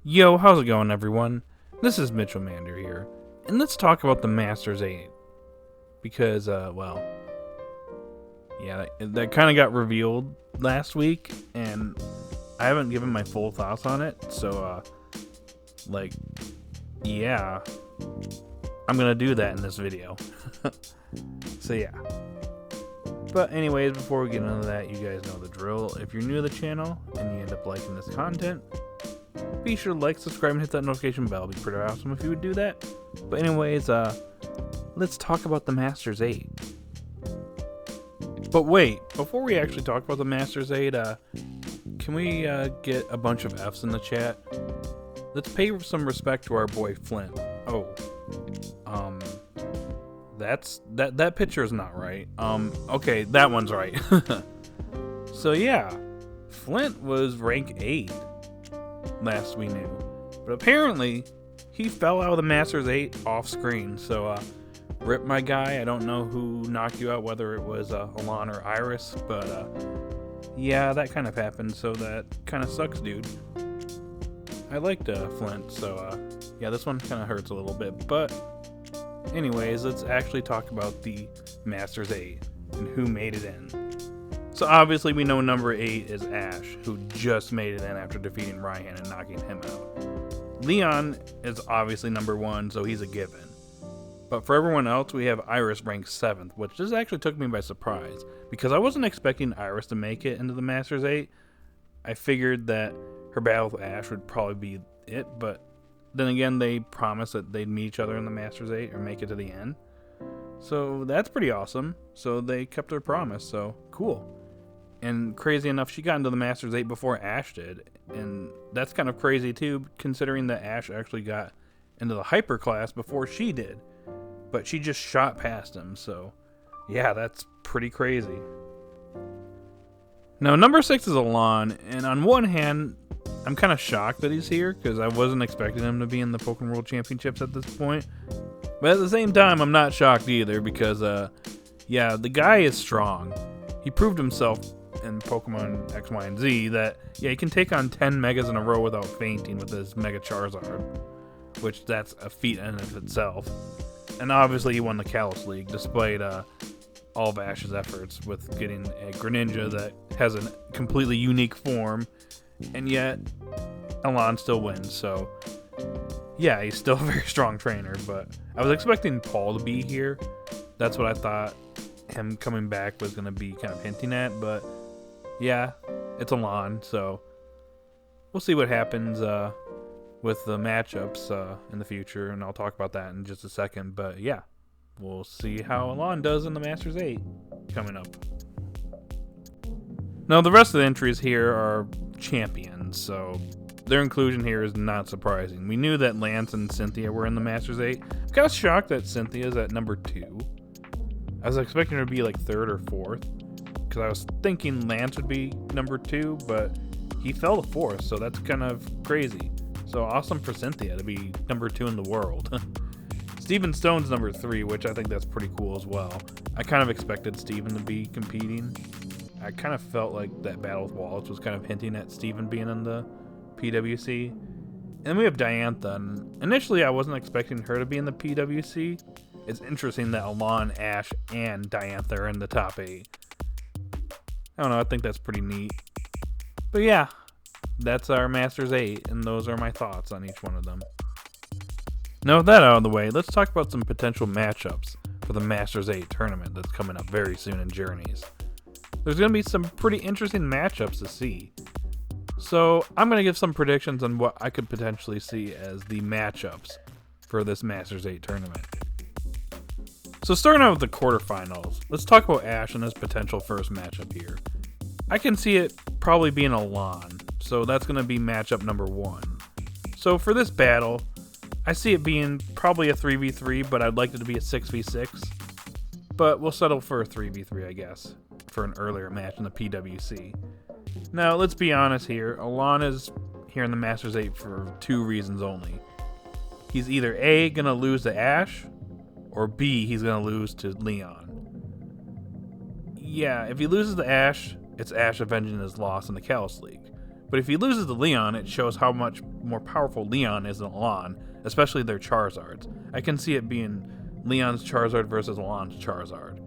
Yo, how's it going, everyone? This is Mitchell Mander here, and let's talk about the Masters 8. Because, well, yeah, that kind of got revealed last week, and I haven't given my full thoughts on it, so, yeah, I'm gonna do that in this video. So, yeah. But anyways, before we get into that, you guys know the drill. If you're new to the channel, and you end up liking this content, be sure to like, subscribe, and hit that notification bell. It'd be pretty awesome if you would do that. But anyways, let's talk about the Masters 8. But wait, before we actually talk about the Masters 8, can we get a bunch of F's in the chat? Let's pay some respect to our boy Flint. Oh, that picture is not right. Okay, that one's right. So yeah, Flint was rank 8 last we knew, but apparently he fell out of the Masters 8 off screen. So rip my guy. I don't know who knocked you out, whether it was Elon or Iris, but yeah, that kind of happened. So that kind of sucks, dude. I liked Flint, so yeah, this one kind of hurts a little bit. But anyways, let's actually talk about the Masters 8 and who made it in. So obviously we know number 8 is Ashe, who just made it in after defeating Ryan and knocking him out. Leon is obviously number 1, so he's a given. But for everyone else, we have Iris ranked 7th, which just actually took me by surprise, because I wasn't expecting Iris to make it into the Masters 8. I figured that her battle with Ashe would probably be it, but then again, they promised that they'd meet each other in the Masters 8 or make it to the end. So that's pretty awesome. So they kept their promise, so cool. And crazy enough, she got into the Masters 8 before Ashe did. And that's kind of crazy too, considering that Ashe actually got into the hyper class before she did. But she just shot past him, so yeah, that's pretty crazy. Now, number 6 is Elon, and on one hand, I'm kind of shocked that he's here, because I wasn't expecting him to be in the Pokemon World Championships at this point. But at the same time, I'm not shocked either, because, yeah, the guy is strong. He proved himself in Pokemon X, Y, and Z that, yeah, he can take on 10 Megas in a row without fainting with his Mega Charizard, which that's a feat in and of itself. And obviously he won the Kalos League, despite all of Ashe's efforts with getting a Greninja that has a completely unique form, and yet Elon still wins. So yeah, he's still a very strong trainer, but I was expecting Paul to be here. That's what I thought him coming back was going to be kind of hinting at, but yeah, it's Elon, so we'll see what happens with the matchups in the future, and I'll talk about that in just a second. But yeah, we'll see how Elon does in the Masters 8 coming up. Now, the rest of the entries here are champions, so their inclusion here is not surprising. We knew that Lance and Cynthia were in the Masters 8. I'm kind of shocked that Cynthia's at number 2. I was expecting her to be like 3rd or 4th, because I was thinking Lance would be number 2, but he fell to 4th, so that's kind of crazy. So awesome for Cynthia to be number 2 in the world. Steven Stone's number 3, which I think that's pretty cool as well. I kind of expected Steven to be competing. I kind of felt like that battle with Wallace was kind of hinting at Steven being in the PWC. And then we have Diantha, and initially I wasn't expecting her to be in the PWC. It's interesting that Elon, Ashe, and Diantha are in the top 8. I don't know, I think that's pretty neat. But yeah, that's our Masters 8, and those are my thoughts on each one of them. Now with that out of the way, let's talk about some potential matchups for the Masters 8 tournament that's coming up very soon in Journeys. There's going to be some pretty interesting matchups to see. So I'm going to give some predictions on what I could potentially see as the matchups for this Masters 8 tournament. So starting out with the quarterfinals, let's talk about Ashe and his potential first matchup here. I can see it probably being Elon, so that's going to be matchup number 1. So for this battle, I see it being probably a 3v3, but I'd like it to be a 6v6. But we'll settle for a 3v3, I guess, for an earlier match in the PWC. Now, let's be honest here. Elon is here in the Masters 8 for 2 reasons only. He's either A, going to lose to Ashe, or B, he's going to lose to Leon. Yeah, if he loses to Ashe, it's Ashe avenging his loss in the Kalos League. But if he loses to Leon, it shows how much more powerful Leon is than Elon, especially their Charizards. I can see it being Leon's Charizard versus Elon's Charizard,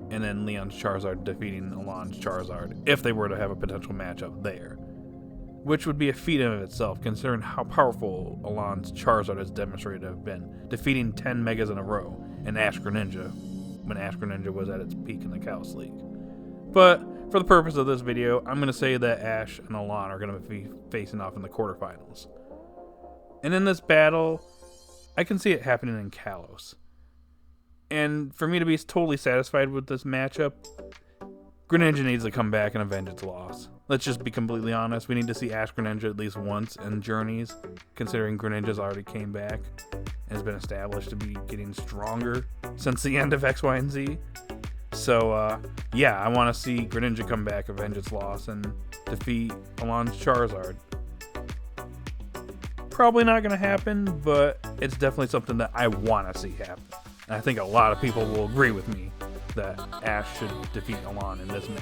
and then Leon's Charizard defeating Elon's Charizard if they were to have a potential matchup there, which would be a feat in of itself considering how powerful Elon's Charizard has demonstrated to have been, defeating 10 Megas in a row in Ashe Greninja when Ashe Greninja was at its peak in the Chaos League. But for the purpose of this video, I'm going to say that Ashe and Elon are going to be facing off in the quarterfinals. And in this battle, I can see it happening in Kalos. And for me to be totally satisfied with this matchup, Greninja needs to come back and avenge its loss. Let's just be completely honest. We need to see Ashe Greninja at least once in Journeys, considering Greninja's already came back and has been established to be getting stronger since the end of X, Y, and Z. So, yeah, I want to see Greninja come back, avenge its loss, and defeat Elon's Charizard. Probably not going to happen, but it's definitely something that I want to see happen. And I think a lot of people will agree with me that Ashe should defeat Elon in this manner,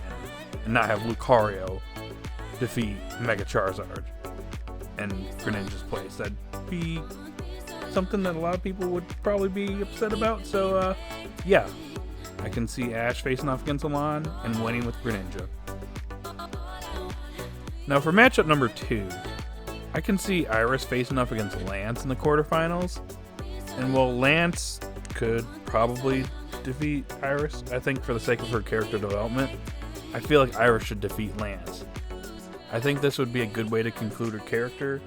and not have Lucario defeat Mega Charizard in Greninja's place. That'd be something that a lot of people would probably be upset about. So, yeah. I can see Ashe facing off against Elon and winning with Greninja. Now for matchup number 2, I can see Iris facing off against Lance in the quarterfinals. And while Lance could probably defeat Iris, I think for the sake of her character development, I feel like Iris should defeat Lance. I think this would be a good way to conclude her character,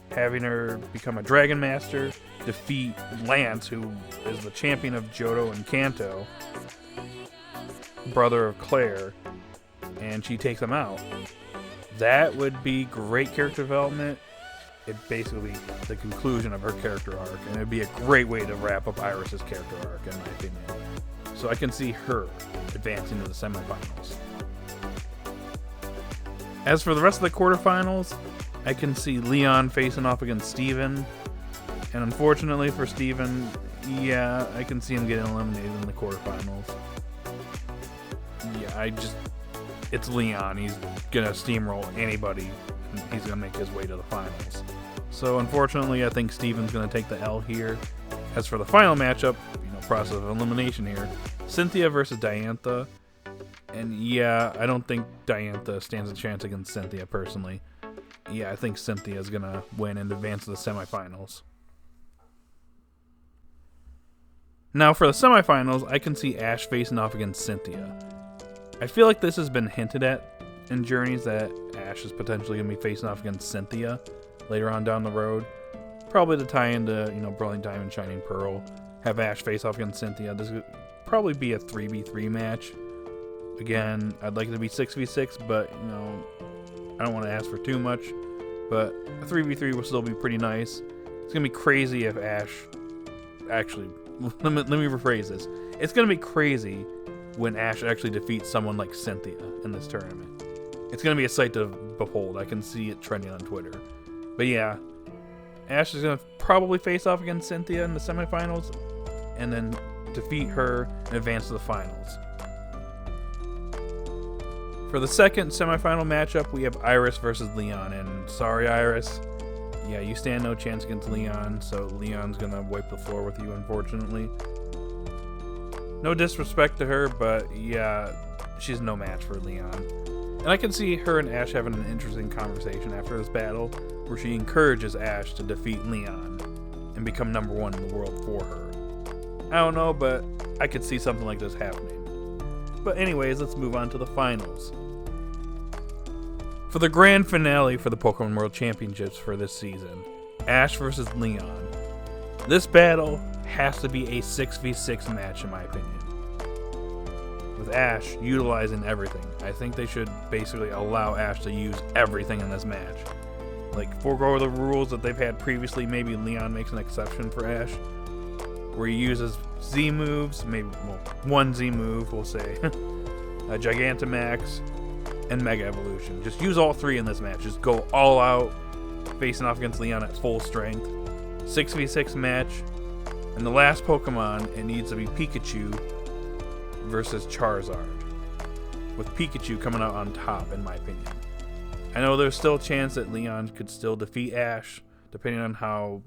having her become a Dragon Master, defeat Lance, who is the champion of Johto and Kanto, brother of Claire, and she takes him out. That would be great character development. It basically the conclusion of her character arc, and it'd be a great way to wrap up Iris's character arc, in my opinion. So I can see her advancing to the semifinals. As for the rest of the quarterfinals, I can see Leon facing off against Steven. And unfortunately for Steven, yeah, I can see him getting eliminated in the quarterfinals. Yeah, it's Leon. He's gonna steamroll anybody, and he's gonna make his way to the finals. So unfortunately, I think Steven's gonna take the L here. As for the final matchup, process of elimination here, Cynthia versus Diantha. And yeah, I don't think Diantha stands a chance against Cynthia personally. Yeah, I think Cynthia is gonna win and advance to the semifinals. Now for the semifinals, I can see Ashe facing off against Cynthia. I feel like this has been hinted at in Journeys that Ashe is potentially going to be facing off against Cynthia later on down the road. Probably to tie into, Brilliant Diamond, Shining Pearl. Have Ashe face off against Cynthia. This would probably be a 3v3 match. Again, I'd like it to be 6v6, but, I don't want to ask for too much. But a 3v3 will still be pretty nice. It's going to be crazy if Ashe... Actually, let me rephrase this. It's going to be crazy when Ashe actually defeats someone like Cynthia in this tournament. It's going to be a sight to behold. I can see it trending on Twitter. But yeah, Ashe is going to probably face off against Cynthia in the semifinals and then defeat her and advance to the finals. For the second semifinal matchup, we have Iris versus Leon. And sorry, Iris. Yeah, you stand no chance against Leon, so Leon's going to wipe the floor with you, unfortunately. No disrespect to her, but yeah, she's no match for Leon. And I can see her and Ashe having an interesting conversation after this battle, where she encourages Ashe to defeat Leon and become number 1 in the world for her. I don't know, but I could see something like this happening. But anyways, let's move on to the finals. For the grand finale for the Pokemon World Championships for this season, Ashe versus Leon. This battle has to be a 6v6 match in my opinion. With Ashe utilizing everything, I think they should basically allow Ashe to use everything in this match. Like, forego the rules that they've had previously. Maybe Leon makes an exception for Ashe, where he uses Z moves, maybe one Z move, we'll say, a Gigantamax, and Mega Evolution. Just use all 3 in this match. Just go all out, facing off against Leon at full strength. 6v6 match. And the last Pokemon, it needs to be Pikachu versus Charizard, with Pikachu coming out on top, in my opinion. I know there's still a chance that Leon could still defeat Ashe, depending on how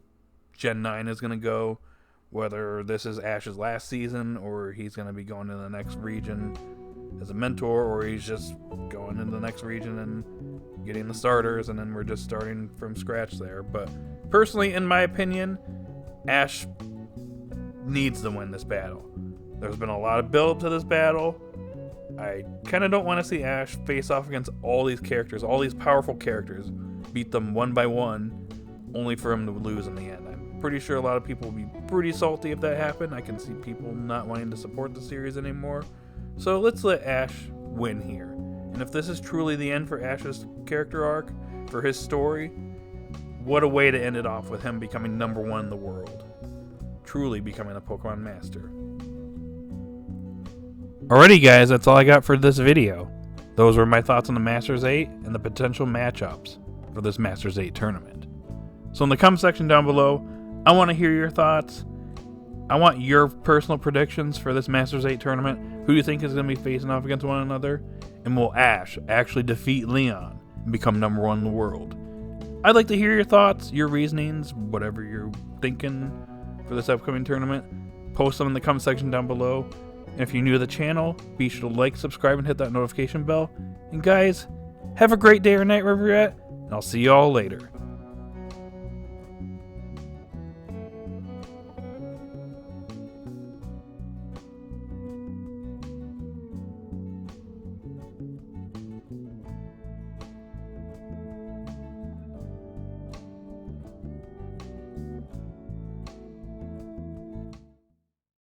Gen 9 is going to go. Whether this is Ashe's last season, or he's going to be going to the next region as a mentor, or he's just going into the next region and getting the starters, and then we're just starting from scratch there. But personally, in my opinion, Ashe needs to win this battle. There's been a lot of build up to this battle. I kind of don't want to see Ashe face off against all these characters, all these powerful characters, beat them one by one, only for him to lose in the end. I'm pretty sure a lot of people will be pretty salty if that happened. I can see people not wanting to support the series anymore. So let's let Ashe win here. And if this is truly the end for Ashe's character arc, for his story, what a way to end it off with him becoming #1 in the world. Truly becoming a Pokemon master. Alrighty guys, that's all I got for this video. Those were my thoughts on the Masters 8 and the potential matchups for this Masters 8 tournament. So in the comment section down below, I want to hear your thoughts. I want your personal predictions for this Masters 8 tournament. Who do you think is going to be facing off against one another? And will Ashe actually defeat Leon and become #1 in the world? I'd like to hear your thoughts, your reasonings, whatever you're thinking for this upcoming tournament. Post them in the comment section down below. And if you're new to the channel, be sure to like, subscribe, and hit that notification bell. And guys, have a great day or night wherever you're at, and I'll see you all later.